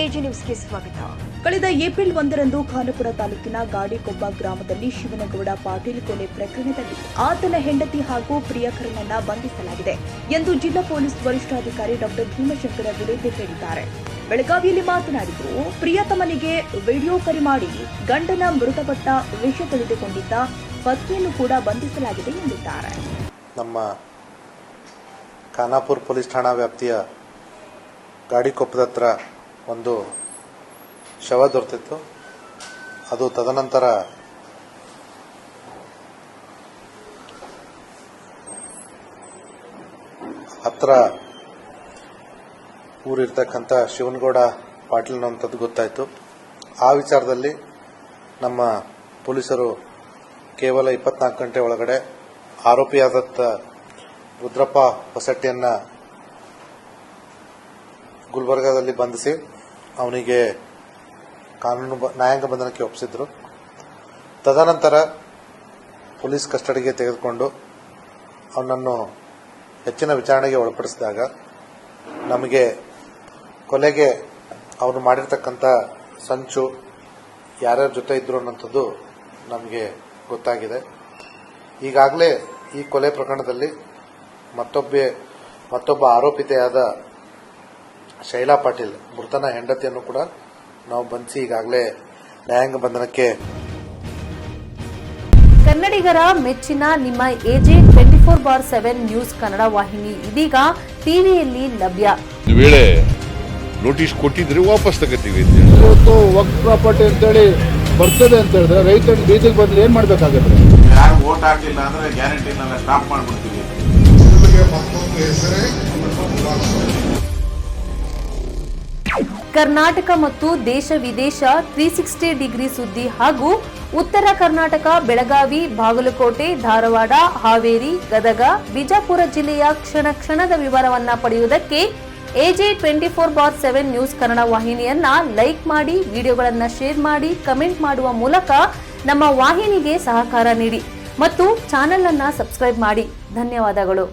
AG ನ್ಯೂಸ್ಗೆ ಸ್ವಾಗತ. ಕಳೆದ ಏಪ್ರಿಲ್ 1ರಂದು ಖಾನಾಪುರ ತಾಲೂಕಿನ ಗಾಡಿಕೊಬ್ಬ ಗ್ರಾಮದಲ್ಲಿ ಶಿವನಗೌಡ ಪಾಟೀಲ್ ಕೊಲೆ ಪ್ರಕರಣದಲ್ಲಿ ಆತನ ಹೆಂಡತಿ ಹಾಗೂ ಪ್ರಿಯಕರನನ್ನ ಬಂಧಿಸಲಾಗಿದೆ ಎಂದು ಜಿಲ್ಲಾ ಪೊಲೀಸ್ ವರಿಷ್ಠಾಧಿಕಾರಿ ಡಾ ಭೀಮಶಂಕರ ಗುಳೇದೆ ಹೇಳಿದ್ದಾರೆ. ಬೆಳಗಾವಿಯಲ್ಲಿ ಮಾತನಾಡಿದ್ದು, ಪ್ರಿಯತಮನಿಗೆ ವಿಡಿಯೋ ಕರೆ ಮಾಡಿ ಗಂಡನ ಮೃತಪಟ್ಟ ವಿಷಯ ತಿಳಿದುಕೊಂಡಿದ್ದ ಪತ್ನಿಯನ್ನು ಕೂಡ ಬಂಧಿಸಲಾಗಿದೆ ಎಂದಿದ್ದಾರೆ. ನಮ್ಮ ಖಾನಾಪುರ ಪೊಲೀಸ್ ಠಾಣಾ ವ್ಯಾಪ್ತಿಯ ಗಾಡಿಕೊಪ್ಪದ ಹತ್ರ ಒಂದು ಶವ ದೊರೆತಿತ್ತು. ಅದು ತದನಂತರ ಹತ್ರ ಊರಿರ್ತಕ್ಕಂಥ ಶಿವನಗೌಡ ಪಾಟೀಲ್ ಅನ್ನುವಂಥದ್ದು ಗೊತ್ತಾಯಿತು. ಆ ವಿಚಾರದಲ್ಲಿ ನಮ್ಮ ಪೊಲೀಸರು ಕೇವಲ 24 ಗಂಟೆ ಒಳಗಡೆ ಆರೋಪಿಯಾದಂಥ ರುದ್ರಪ್ಪ ಹೊಸಟ್ಟಿಯನ್ನ ಗುಲ್ಬರ್ಗಾದಲ್ಲಿ ಬಂಧಿಸಿ ಅವನಿಗೆ ನ್ಯಾಯಾಂಗ ಬಂಧನಕ್ಕೆ ಒಪ್ಪಿಸಿದ್ರು. ತದನಂತರ ಪೊಲೀಸ್ ಕಸ್ಟಡಿಗೆ ತೆಗೆದುಕೊಂಡು ಅವನನ್ನು ಹೆಚ್ಚಿನ ವಿಚಾರಣೆಗೆ ಒಳಪಡಿಸಿದಾಗ ನಮಗೆ ಕೊಲೆಗೆ ಅವನು ಮಾಡಿರ್ತಕ್ಕಂಥ ಸಂಚು ಯಾರ್ಯಾರ ಜೊತೆ ಇದ್ರು ಅನ್ನೋಂಥದ್ದು ನಮಗೆ ಗೊತ್ತಾಗಿದೆ. ಈಗಾಗಲೇ ಈ ಕೊಲೆ ಪ್ರಕರಣದಲ್ಲಿ ಮತ್ತೊಬ್ಬ ಆರೋಪಿತೆಯಾದ ಶೈಲಾ ಪಾಟೀಲ್ ಮೃತನ ಹೆಂಡತಿಯನ್ನು ಕೂಡ ನಾವು ಬಂಧಿಸಿ ಈಗಾಗಲೇ ನ್ಯಾಯಾಂಗ ಬಂಧನಕ್ಕೆ. ಕನ್ನಡಿಗರ ಮೆಚ್ಚಿನ ನಿಮ್ಮ ಎಜೆ 24/7 ನ್ಯೂಸ್ ಕನ್ನಡ ವಾಹಿನಿ ಇದೀಗ ಟಿವಿಯಲ್ಲಿ ಲಭ್ಯ. ವೇಳೆ ನೋಟಿಸ್ ಕೊಟ್ಟಿದ್ರೆ ವಾಪಸ್ ತಗೋತೀವಿ. ಇವತ್ತು ವಕ್ಫ್ ಪ್ರಾಪರ್ಟಿ ಅಂತೇಳಿ ಬರ್ತದೆ ಅಂತ ಹೇಳಿದ್ರೆ ರೈತರ ಬೀದಿಗೆ ಬದಲು ಏನ್ ಮಾಡ್ಬೇಕಾಗತ್ತೆ? ಯಾರು ವೋಟ್ ಹಾಕಲಿಲ್ಲ ಅಂದ್ರೆ ಗ್ಯಾರಂಟಿನೆಲ್ಲ ಸ್ಟಾಪ್ ಮಾಡ್ಬಿಡ್ತೀವಿ. ಕರ್ನಾಟಕ ಮತ್ತು ದೇಶ ವಿದೇಶ 360 ಡಿಗ್ರಿ ಸುದ್ದಿ ಹಾಗೂ ಉತ್ತರ ಕರ್ನಾಟಕ, ಬೆಳಗಾವಿ, ಬಾಗಲಕೋಟೆ, ಧಾರವಾಡ, ಹಾವೇರಿ, ಗದಗ, ಬಿಜಾಪುರ ಜಿಲ್ಲೆಯ ಕ್ಷಣ ಕ್ಷಣದ ವಿವರವನ್ನ ಪಡೆಯುವುದಕ್ಕೆ ಎಜೆ 24/7 ನ್ಯೂಸ್ ಕನ್ನಡ ವಾಹಿನಿಯನ್ನ ಲೈಕ್ ಮಾಡಿ, ವಿಡಿಯೋಗಳನ್ನ ಶೇರ್ ಮಾಡಿ, ಕಮೆಂಟ್ ಮಾಡುವ ಮೂಲಕ ನಮ್ಮ ವಾಹಿನಿಗೆ ಸಹಕಾರ ನೀಡಿ ಮತ್ತು ಚಾನೆಲ್ ಅನ್ನ ಸಬ್ಸ್ಕ್ರೈಬ್ ಮಾಡಿ. ಧನ್ಯವಾದಗಳು.